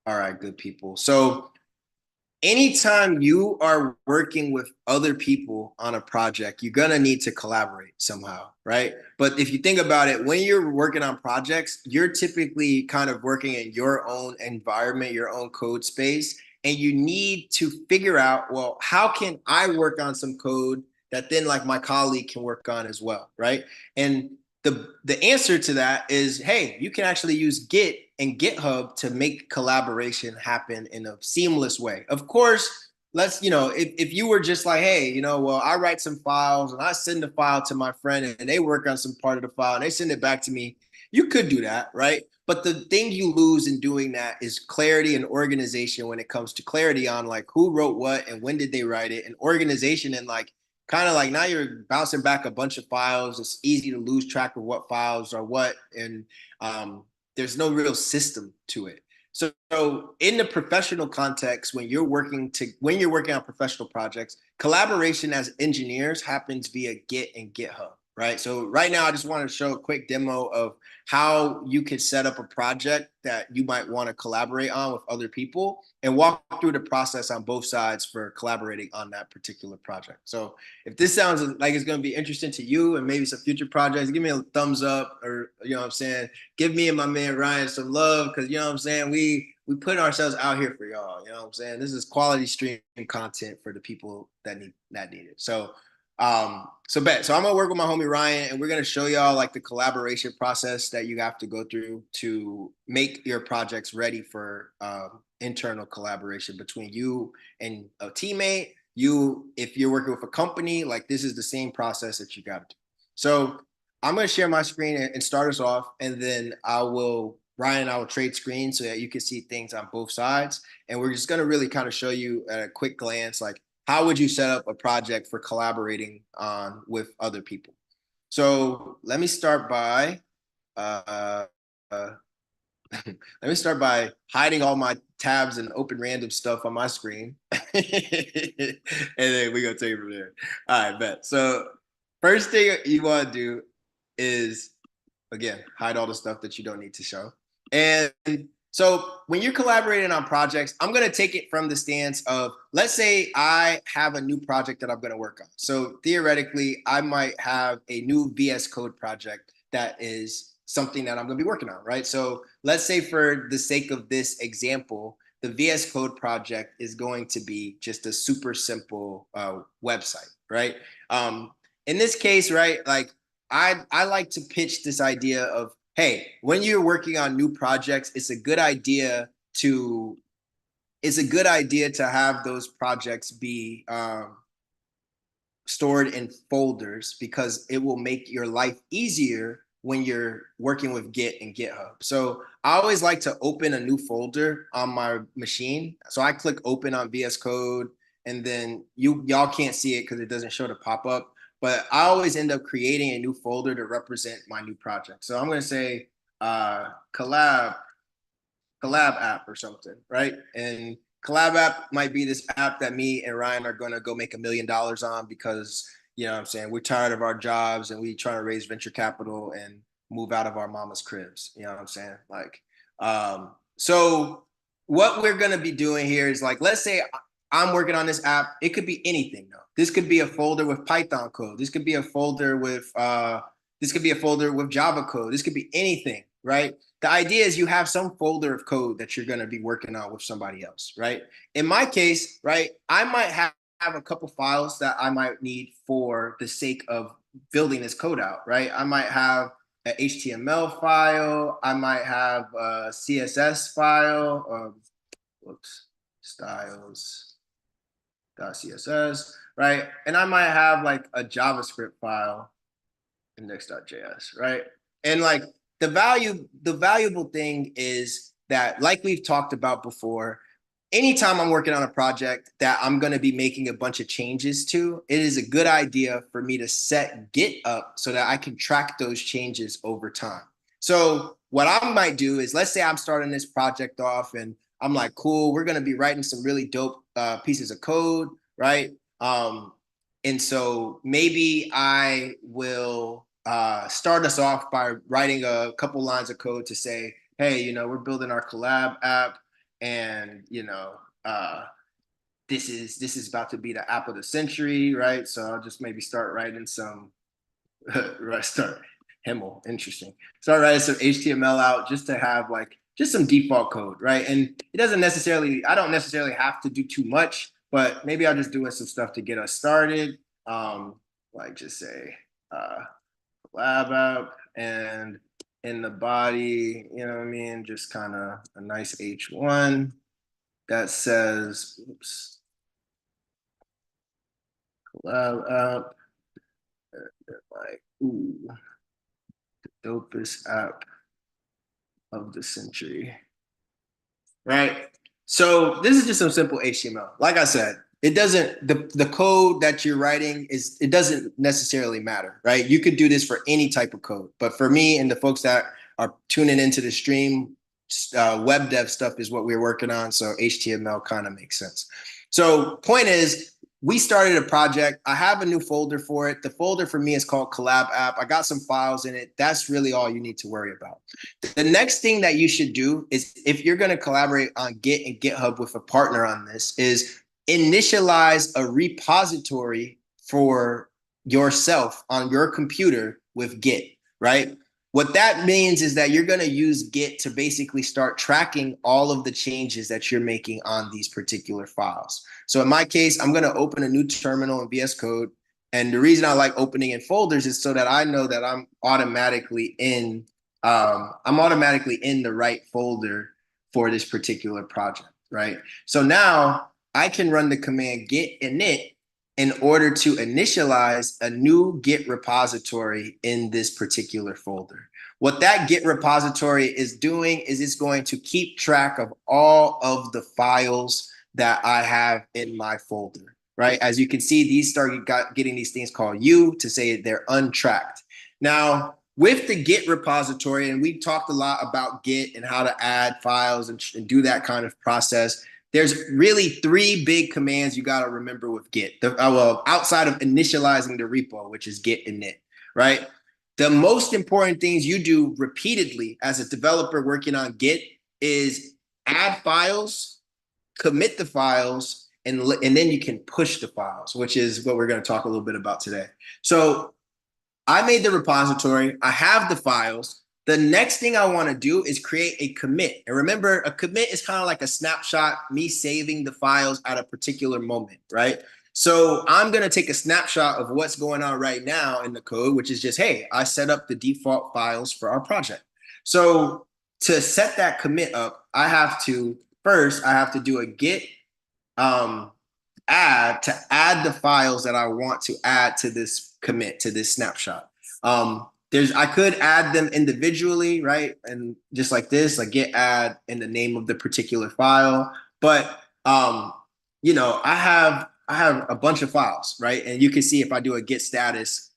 All right, good people. So anytime you are working with other people on a project, you're gonna need to collaborate somehow, right? But if you think about it, when you're working on projects, you're typically kind of working in your own environment, your own code space, and you need to figure out, well, how can I work on some code that then like my colleague can work on as well, right? And the answer to that is, hey, you can actually use Git and GitHub to make collaboration happen in a seamless way. Of course, if you were just like, hey, well, I write some files and I send the file to my friend and they work on some part of the file and they send it back to me, you could do that, right? But the thing you lose in doing that is clarity and organization when it comes to clarity on like who wrote what and when did they write it, and organization and like kind of like now you're bouncing back a bunch of files. It's easy to lose track of what files are what, and there's no real system to it. So in the professional context, when you're working on professional projects, collaboration as engineers happens via Git and GitHub, right? So right now, I just want to show a quick demo of how you could set up a project that you might want to collaborate on with other people and walk through the process on both sides for collaborating on that particular project. So if this sounds like it's going to be interesting to you and maybe some future projects, give me a thumbs up, or what I'm saying, give me and my man Ryan some love, because what I'm saying, we put ourselves out here for y'all. What I'm saying, this is quality stream content for the people that need it. So I'm gonna work with my homie Ryan, and we're gonna show y'all like the collaboration process that you have to go through to make your projects ready for internal collaboration between you and a teammate. If you're working with a company, like this is the same process that you got to do. So I'm gonna share my screen and start us off, and then I will trade screens so that you can see things on both sides, and we're just gonna really kind of show you at a quick glance like how would you set up a project for collaborating on with other people? So let me start by uh, uh, let me start by hiding all my tabs and open random stuff on my screen, and then we're gonna take it from there. All right, bet. So first thing you want to do is again hide all the stuff that you don't need to show, and so when you're collaborating on projects, I'm going to take it from the stance of, let's say I have a new project that I'm going to work on. So theoretically, I might have a new VS Code project that is something that I'm going to be working on, right? So let's say for the sake of this example, the VS Code project is going to be just a super simple website, right? In this case, right, like I like to pitch this idea of, hey, when you're working on new projects, it's a good idea to have those projects be stored in folders, because it will make your life easier when you're working with Git and GitHub. So I always like to open a new folder on my machine. So I click open on VS Code, and then y'all can't see it because it doesn't show the pop-up. But I always end up creating a new folder to represent my new project. So I'm going to say collab app or something, right? And collab app might be this app that me and Ryan are going to go make $1 million on, because what I'm saying, we're tired of our jobs and we trying to raise venture capital and move out of our mama's cribs. You know what I'm saying? Like, so what we're going to be doing here is like, let's say I'm working on this app. It could be anything though. This could be a folder with Python code. This could be a folder with Java code. This could be anything, right? The idea is you have some folder of code that you're going to be working on with somebody else, right? In my case, right, I might have a couple files that I might need for the sake of building this code out, right? I might have an HTML file. I might have a CSS file. Styles.css, right? And I might have like a JavaScript file, index.js, right? And like the valuable thing is that, like we've talked about before, anytime I'm working on a project that I'm going to be making a bunch of changes to, it is a good idea for me to set Git up so that I can track those changes over time. So what I might do is, let's say I'm starting this project off and I'm like, cool, we're going to be writing some really dope pieces of code, right? And so maybe I will start us off by writing a couple lines of code to say, hey, we're building our collab app. and this is about to be the app of the century, right? So I'll just maybe start writing some start Himmel, interesting. Start writing some HTML out just to have like just some default code, right? And it doesn't necessarily, I don't necessarily have to do too much, but maybe I'll just doing some stuff to get us started. Like just say lab app, and in the body, you know what I mean? Just kind of a nice H1 that says, oops, lab app, like, ooh, the dopest app of the century, right? So this is just some simple HTML. Like I said, it doesn't, the code that you're writing it doesn't necessarily matter, right? You could do this for any type of code, but for me and the folks that are tuning into the stream, web dev stuff is what we're working on. So HTML kind of makes sense. So point is, we started a project. I have a new folder for it. The folder for me is called Collab App. I got some files in it. That's really all you need to worry about. The next thing that you should do is, if you're going to collaborate on Git and GitHub with a partner on this, is initialize a repository for yourself on your computer with Git, right? What that means is that you're going to use Git to basically start tracking all of the changes that you're making on these particular files. So in my case, I'm going to open a new terminal in VS Code. And the reason I like opening in folders is so that I know that I'm automatically in the right folder for this particular project, right? So now I can run the command git init in order to initialize a new Git repository in this particular folder. What that Git repository is doing is it's going to keep track of all of the files that I have in my folder, right? As you can see, these start getting these things called U to say they're untracked. Now, with the Git repository, and we talked a lot about Git and how to add files and do that kind of process, there's really three big commands you got to remember with Git. Well, outside of initializing the repo, which is git init, right? The most important things you do repeatedly as a developer working on Git is add files, commit the files, and then you can push the files, which is what we're going to talk a little bit about today. So I made the repository. I have the files. The next thing I want to do is create a commit. And remember, a commit is kind of like a snapshot, me saving the files at a particular moment, right? So I'm going to take a snapshot of what's going on right now in the code, which is just, hey, I set up the default files for our project. So to set that commit up, I have to do a git add to add the files that I want to add to this commit, to this snapshot. I could add them individually, right? And just like this, like git add in the name of the particular file. But I have a bunch of files, right? And you can see if I do a git status,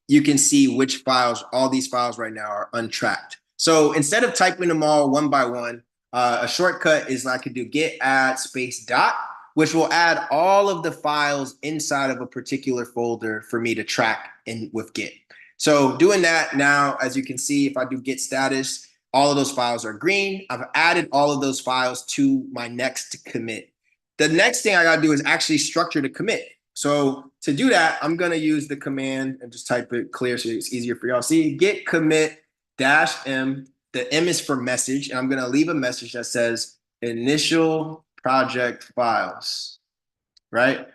you can see which files, all these files right now are untracked. So instead of typing them all one by one, a shortcut is I could do git add space dot, which will add all of the files inside of a particular folder for me to track in with Git. So doing that now, as you can see, if I do git status, all of those files are green. I've added all of those files to my next commit. The next thing I got to do is actually structure the commit. So to do that, I'm going to use the command and just type it clear so it's easier for y'all to see. Git commit -m. The M is for message, and I'm going to leave a message that says initial project files, right?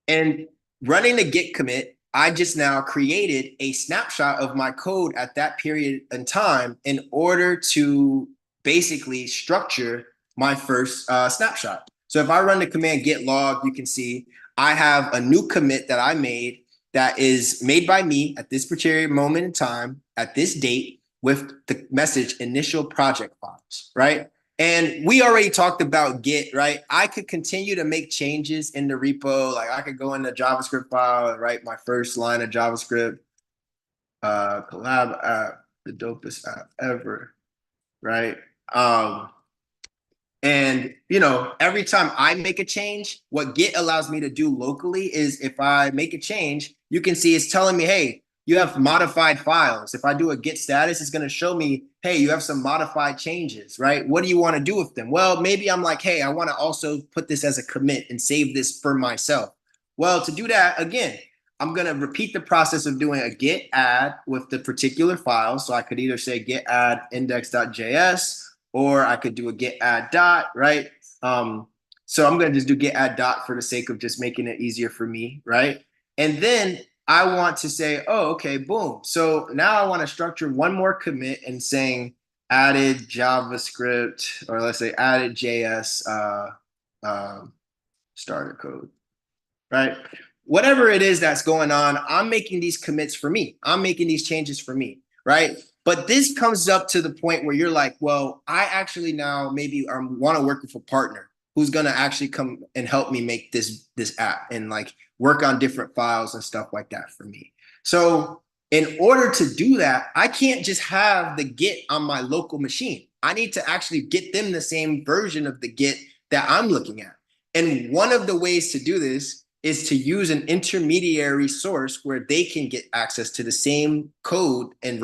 And running the git commit, I just now created a snapshot of my code at that period in time in order to basically structure my first snapshot. So if I run the command git log, you can see I have a new commit that I made that is made by me at this particular moment in time, at this date, with the message initial project files, right? And we already talked about Git, right? I could continue to make changes in the repo. Like I could go in the JavaScript file and write my first line of JavaScript. Collab app, the dopest app ever, right? And every time I make a change, what Git allows me to do locally is if I make a change, you can see it's telling me, hey, you have modified files. If I do a git status, it's going to show me, hey, you have some modified changes, right? What do you want to do with them? Well, maybe I'm like, hey, I want to also put this as a commit and save this for myself. Well, to do that, again, I'm going to repeat the process of doing a git add with the particular file. So I could either say git add index.js, or I could do a git add dot, right? So I'm going to just do git add dot for the sake of just making it easier for me, right? And then I want to say, oh, okay, boom. So now I want to structure one more commit and saying added JavaScript, or let's say added JS starter code, right? Whatever it is that's going on, I'm making these commits for me. I'm making these changes for me, right? But this comes up to the point where you're like, well, I actually now maybe want to work with a partner who's going to actually come and help me make this app and like work on different files and stuff like that for me. So in order to do that, I can't just have the Git on my local machine. I need to actually get them the same version of the Git that I'm looking at. And one of the ways to do this is to use an intermediary source where they can get access to the same code in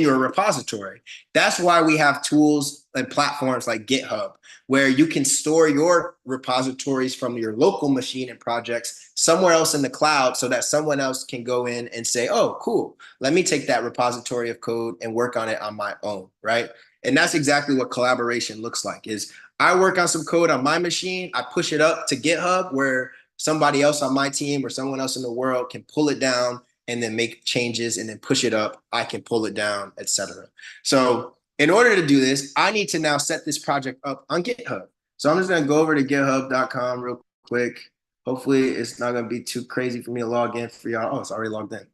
your repository. That's why we have tools and platforms like GitHub, where you can store your repositories from your local machine and projects somewhere else in the cloud so that someone else can go in and say, oh, cool, let me take that repository of code and work on it on my own, right? And that's exactly what collaboration looks like. Is I work on some code on my machine, I push it up to GitHub where somebody else on my team or someone else in the world can pull it down and then make changes and then push it up. I can pull it down, etc. So in order to do this, I need to now set this project up on GitHub. So I'm just going to go over to github.com real quick. Hopefully it's not going to be too crazy for me to log in for y'all. Oh, it's already logged in.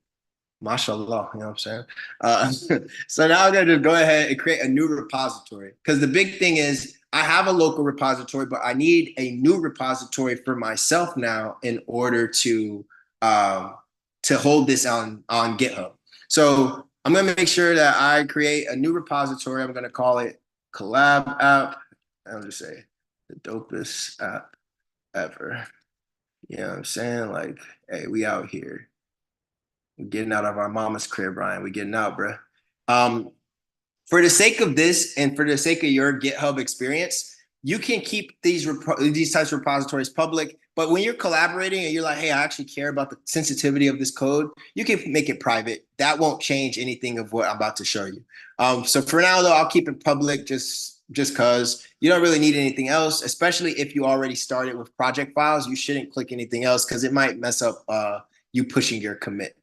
Mashallah, you know what I'm saying? So now I'm going to just go ahead and create a new repository, because the big thing is I have a local repository, but I need a new repository for myself now in order to hold this on GitHub. So I'm going to make sure that I create a new repository. I'm going to call it collab app. I'll just say the dopest app ever. You know what I'm saying? Like, hey, we out here. We're getting out of our mama's crib, Ryan. We're getting out, bro. For the sake of this and for the sake of your GitHub experience, you can keep these types of repositories public. But when you're collaborating and you're like, hey, I actually care about the sensitivity of this code, you can make it private. That won't change anything of what I'm about to show you. So for now, though, I'll keep it public just because you don't really need anything else, especially if you already started with project files. You shouldn't click anything else because it might mess up you pushing your commit.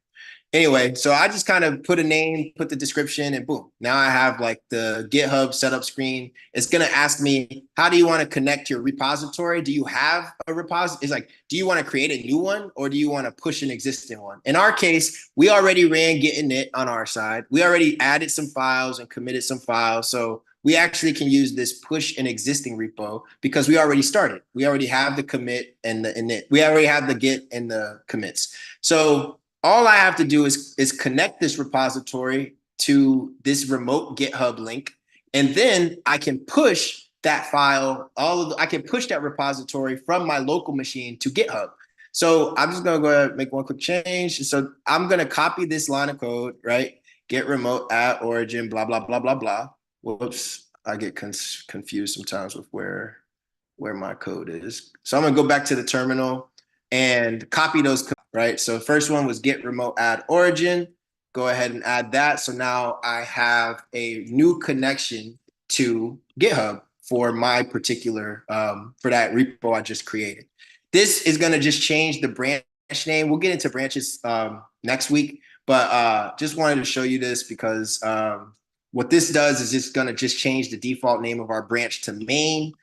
Anyway, so I just kind of put a name, put the description, and boom. Now I have like the GitHub setup screen. It's going to ask me, how do you want to connect your repository? Do you have a repository? It's like, do you want to create a new one or do you want to push an existing one? In our case, we already ran Git init on our side. We already added some files and committed some files. So we actually can use this push an existing repo because we already started. We already have the commit and the init. We already have the Git and the commits. So all I have to do is connect this repository to this remote GitHub link, and then I can push that file, I can push that repository from my local machine to GitHub. So I'm just gonna go ahead and make one quick change. So I'm gonna copy this line of code, right? Get remote at origin, blah, blah, blah, blah, blah. Whoops, I get confused sometimes with where my code is. So I'm gonna go back to the terminal and copy those, right? So first one was get remote add origin. Go ahead and add that. So now I have a new connection to GitHub for my particular, for that repo I just created. This is gonna just change the branch name. We'll get into branches next week, but just wanted to show you this because what this does is it's gonna just change the default name of our branch to main.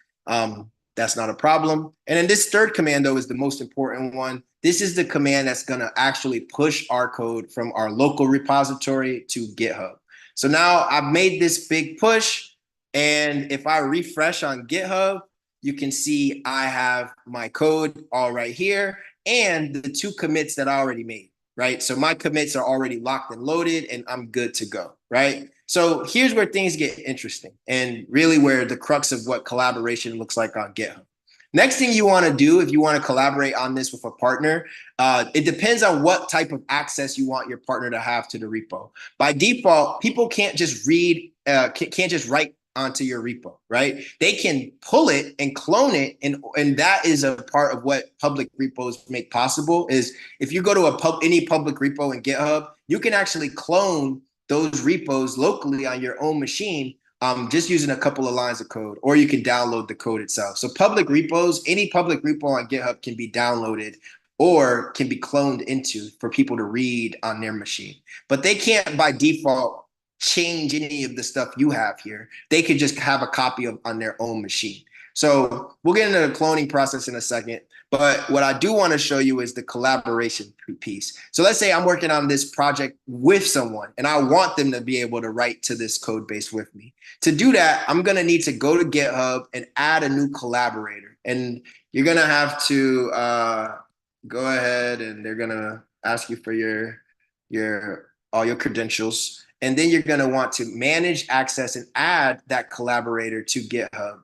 That's not a problem. And then this third command, though, is the most important one. This is the command that's going to actually push our code from our local repository to GitHub. So now I've made this big push. And if I refresh on GitHub, you can see I have my code all right here and the two commits that I already made, right? So my commits are already locked and loaded and I'm good to go, right? So here's where things get interesting and really where the crux of what collaboration looks like on GitHub. Next thing you want to do if you want to collaborate on this with a partner, it depends on what type of access you want your partner to have to the repo. By default, people can't just read, can't just write onto your repo, right? They can pull it and clone it, and that is a part of what public repos make possible. Is if you go to any public repo in GitHub, you can actually clone those repos locally on your own machine, just using a couple of lines of code, or you can download the code itself. So public repos, any public repo on GitHub can be downloaded or can be cloned into for people to read on their machine. But they can't by default change any of the stuff you have here. They could just have a copy of on their own machine. So we'll get into the cloning process in a second. But what I do want to show you is the collaboration piece. So let's say I'm working on this project with someone and I want them to be able to write to this code base with me. To do that, I'm going to need to go to GitHub and add a new collaborator. And you're going to have to go ahead and they're going to ask you for all your credentials. And then you're going to want to manage access and add that collaborator to GitHub.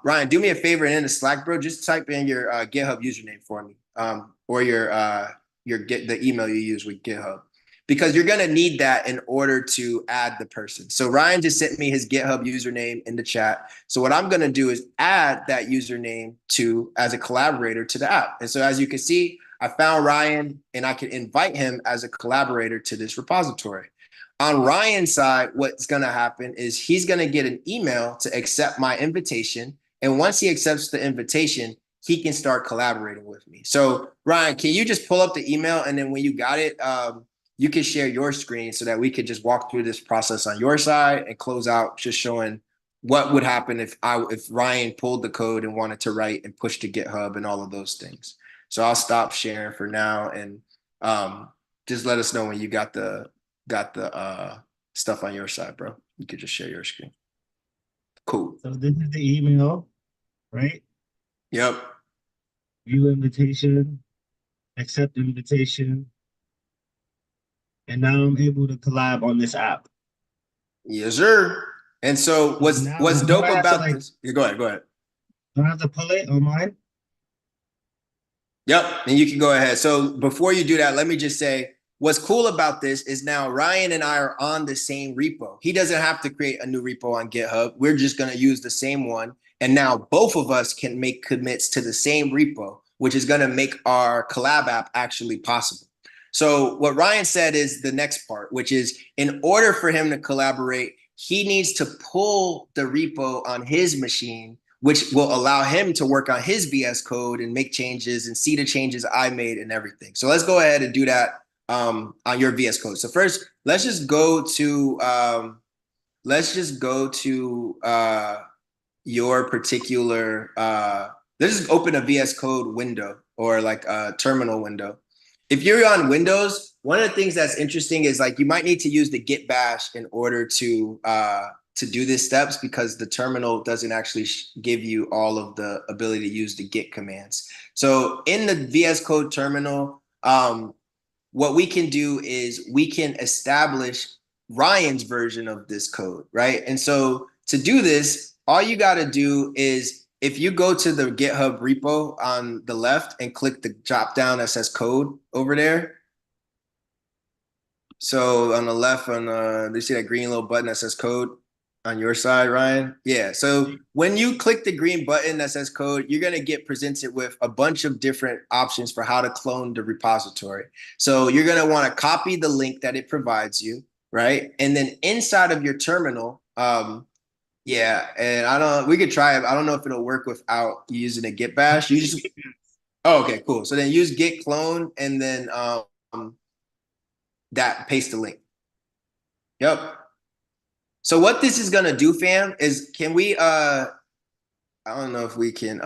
Ryan, do me a favor and in the Slack, bro, just type in your GitHub username for me, or the email you use with GitHub, because you're going to need that in order to add the person. So Ryan just sent me his GitHub username in the chat. So what I'm going to do is add that username as a collaborator to the app. And so as you can see, I found Ryan and I can invite him as a collaborator to this repository. On Ryan's side, what's going to happen is he's going to get an email to accept my invitation. And once he accepts the invitation, he can start collaborating with me. So Ryan, can you just pull up the email? And then when you got it, you can share your screen so that we could just walk through this process on your side and close out just showing what would happen if Ryan pulled the code and wanted to write and push to GitHub and all of those things. So I'll stop sharing for now and just let us know when you got the stuff on your side, bro. You could just share your screen. Cool. So this is the email, right? Yep. View invitation, accept invitation. And now I'm able to collab on this app. Yes, sir. And so what's dope about this? Yeah, go ahead. Do I have to pull it on mine? Yep. And you can go ahead. So before you do that, let me just say, what's cool about this is now Ryan and I are on the same repo. He doesn't have to create a new repo on GitHub. We're just going to use the same one. And now both of us can make commits to the same repo, which is going to make our collab app actually possible. So what Ryan said is the next part, which is in order for him to collaborate, he needs to pull the repo on his machine, which will allow him to work on his VS Code and make changes and see the changes I made and everything. So let's go ahead and do that on your VS Code. So first, let's just go to your particular let's just open a VS Code window or like a terminal window. If you're on Windows, one of the things that's interesting is like you might need to use the git bash in order to do these steps, because the terminal doesn't actually give you all of the ability to use the git commands. So in the VS Code terminal, what we can do is we can establish Ryan's version of this code, right? And so to do this, all you got to do is if you go to the GitHub repo on the left and click the drop down that says code over there. So on the left, you see that green little button that says code on your side, Ryan? Yeah. So when you click the green button that says code, you're going to get presented with a bunch of different options for how to clone the repository. So you're going to want to copy the link that it provides you, right? And then inside of your terminal, yeah, and we could try it. I don't know if it'll work without using a git bash. You just, oh, okay, cool. So then use git clone and then paste the link. Yep. So what this is gonna do, fam, is can we I don't know if we can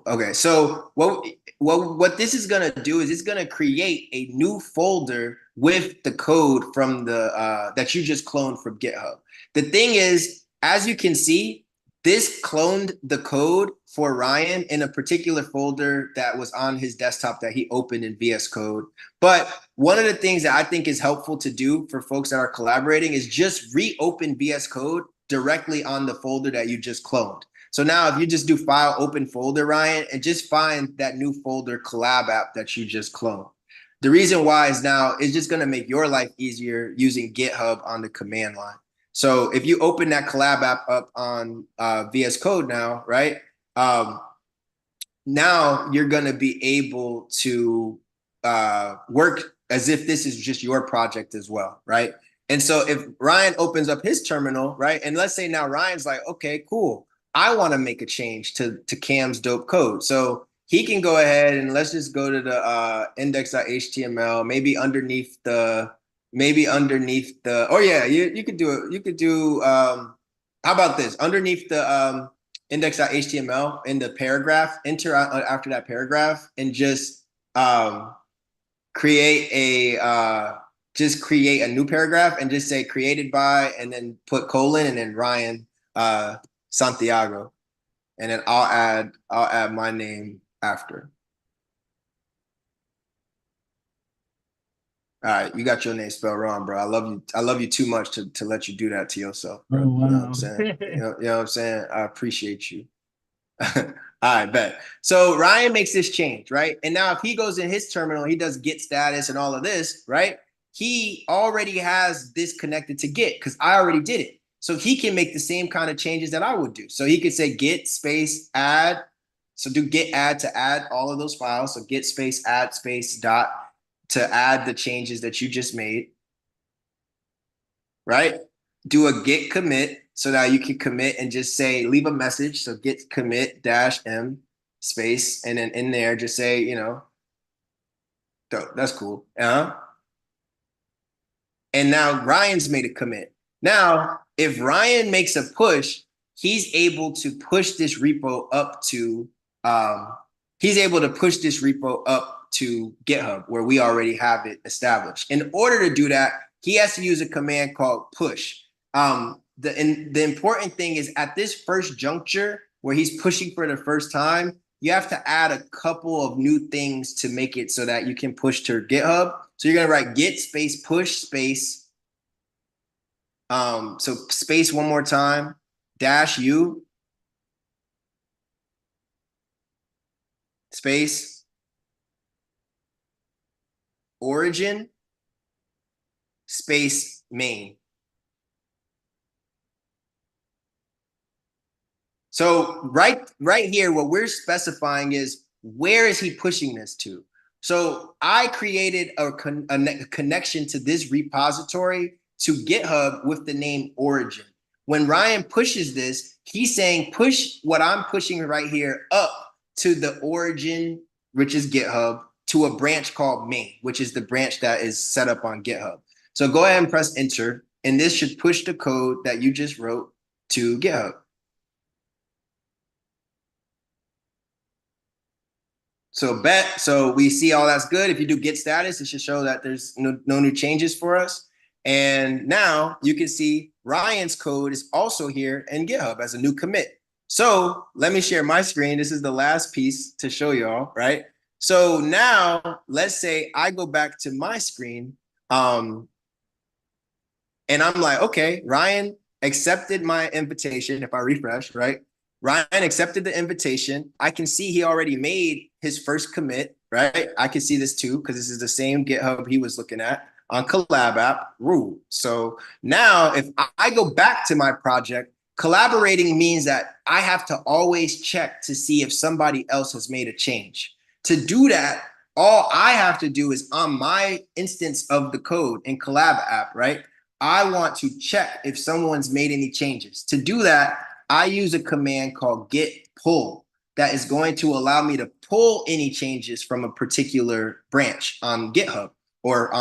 okay, so what this is gonna do is it's gonna create a new folder with the code from the that you just cloned from GitHub. The thing is, as you can see, this cloned the code for Ryan in a particular folder that was on his desktop that he opened in VS Code. But one of the things that I think is helpful to do for folks that are collaborating is just reopen VS Code directly on the folder that you just cloned. So now if you just do file open folder, Ryan, and just find that new folder collab app that you just cloned. The reason why is now it's just going to make your life easier using GitHub on the command line. So if you open that collab app up on VS Code now, right? Now you're going to be able to work as if this is just your project as well, right? And so if Ryan opens up his terminal, right, and let's say now Ryan's like, okay, cool, I want to make a change to Cam's dope code. So he can go ahead and let's just go to the index.html, oh yeah, you could do it. You could do, how about this? Underneath the index.html in the paragraph, enter after that paragraph and just create a new paragraph and just say created by and then put colon and then Ryan Santiago. And then I'll add my name after. All right, you got your name spelled wrong, bro. I love you too much to let you do that to yourself, bro. Oh, You know what I'm wow. saying? You know what I'm saying? I appreciate you. All right, bet. So Ryan makes this change, right? And now if he goes in his terminal, he does git status and all of this, right? He already has this connected to git because I already did it. So he can make the same kind of changes that I would do. So he could say git space add. So do git add to add all of those files. So git space add space dot to add the changes that you just made, right? Do a git commit so that you can commit and just say, leave a message. So git commit dash M space. And then in there, just say, you know, that's cool. And now Ryan's made a commit. Now, if Ryan makes a push, he's able to push this repo up to, GitHub where we already have it established. In order to do that, he has to use a command called push. The important thing is at this first juncture where he's pushing for the first time, you have to add a couple of new things to make it so that you can push to GitHub. So you're going to write git space push space. So space one more time, dash U, space, origin, space main. So right here, what we're specifying is where is he pushing this to? So I created a connection to this repository to GitHub with the name origin. When Ryan pushes this, he's saying push what I'm pushing right here up to the origin, which is GitHub, to a branch called main, which is the branch that is set up on GitHub. So go ahead and press enter, and this should push the code that you just wrote to GitHub. So we see all that's good. If you do git status, it should show that there's no new changes for us. And now you can see Ryan's code is also here in GitHub as a new commit. So let me share my screen. This is the last piece to show y'all, right? So now let's say I go back to my screen and I'm like, okay, Ryan accepted my invitation. If I refresh, right? Ryan accepted the invitation. I can see he already made his first commit, right? I can see this too because this is the same GitHub he was looking at on collab app rule. So now if I go back to my project, collaborating means that I have to always check to see if somebody else has made a change. To do that, all I have to do is on my instance of the code in collab app, right? I want to check if someone's made any changes. To do that, I use a command called git pull that is going to allow me to pull any changes from a particular branch on GitHub or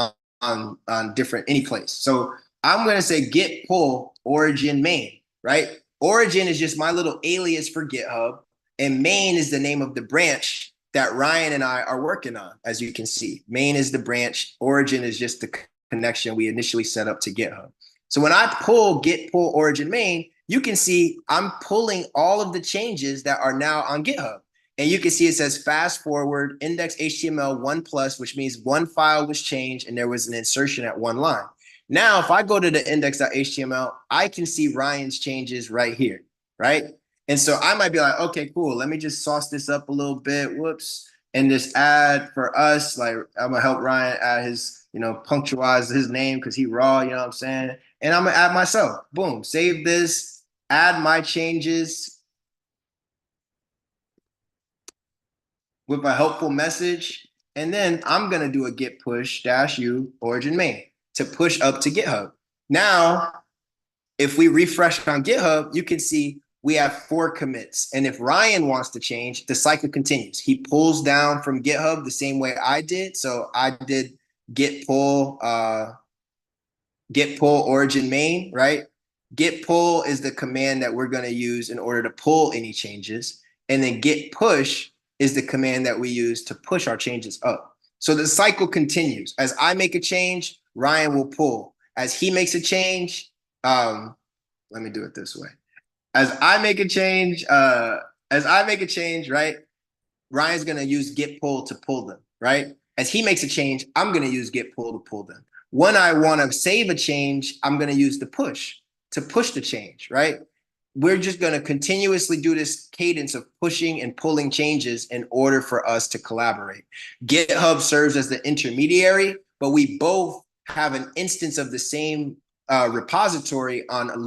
on different any place. So I'm going to say git pull origin main, right? Origin is just my little alias for GitHub, and main is the name of the branch that Ryan and I are working on. As you can see, main is the branch, origin is just the connection we initially set up to GitHub. So when I pull git pull origin main, you can see I'm pulling all of the changes that are now on GitHub. And you can see it says fast forward index HTML 1+, which means one file was changed and there was an insertion at one line. Now, if I go to the index.html, I can see Ryan's changes right here, right? And so I might be like, okay, cool. Let me just sauce this up a little bit. Whoops. And just add for us, like I'm gonna help Ryan add his, punctualize his name because he raw, you know what I'm saying? And I'm gonna add myself. Boom, save this, add my changes with a helpful message. And then I'm gonna do a git push dash u origin main to push up to GitHub. Now, if we refresh on GitHub, you can see we have 4 commits. And if Ryan wants to change, the cycle continues. He pulls down from GitHub the same way I did. So I did git pull origin main, right? Git pull is the command that we're going to use in order to pull any changes. And then git push is the command that we use to push our changes up. So the cycle continues. As I make a change, Ryan will pull. As he makes a change, let me do it this way. As I make a change, right? Ryan's gonna use git pull to pull them, right? As he makes a change, I'm gonna use git pull to pull them. When I want to save a change, I'm gonna use the push to push the change, right? We're just gonna continuously do this cadence of pushing and pulling changes in order for us to collaborate. GitHub serves as the intermediary, but we both have an instance of the same repository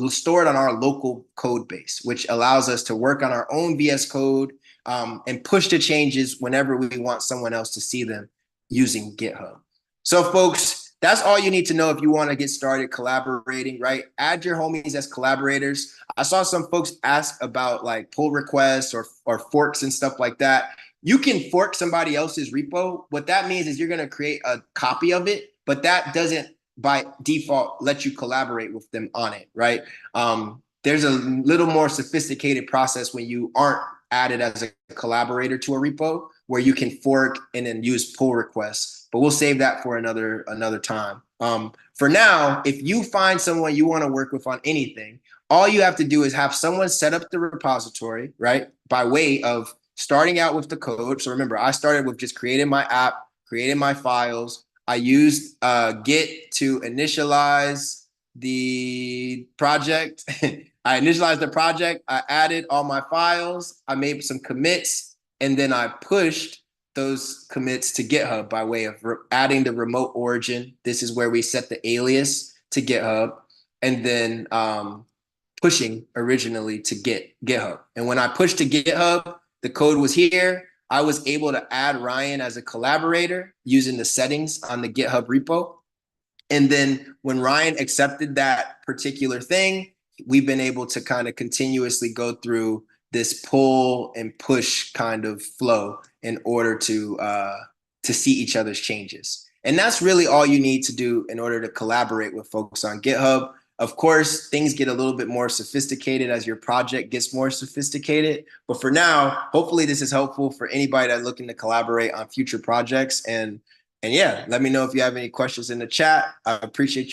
stored on our local code base, which allows us to work on our own VS Code and push the changes whenever we want someone else to see them using GitHub. So folks, that's all you need to know if you want to get started collaborating, right? Add your homies as collaborators. I saw some folks ask about like pull requests or forks and stuff like that. You can fork somebody else's repo. What that means is you're going to create a copy of it, but that doesn't by default let you collaborate with them on it, right? There's a little more sophisticated process when you aren't added as a collaborator to a repo where you can fork and then use pull requests, but we'll save that for another time. For now, if you find someone you want to work with on anything, all you have to do is have someone set up the repository, right? By way of starting out with the code. So remember, I started with just creating my app, creating my files. I used Git to initialize the project. I initialized the project. I added all my files. I made some commits, and then I pushed those commits to GitHub by way of adding the remote origin. This is where we set the alias to GitHub, and then pushing originally to GitHub. And when I pushed to GitHub, the code was here. I was able to add Ryan as a collaborator using the settings on the GitHub repo. And then when Ryan accepted that particular thing, we've been able to kind of continuously go through this pull and push kind of flow in order to see each other's changes. And that's really all you need to do in order to collaborate with folks on GitHub. Of course, things get a little bit more sophisticated as your project gets more sophisticated. But for now, hopefully this is helpful for anybody that's looking to collaborate on future projects. And yeah, let me know if you have any questions in the chat. I appreciate you.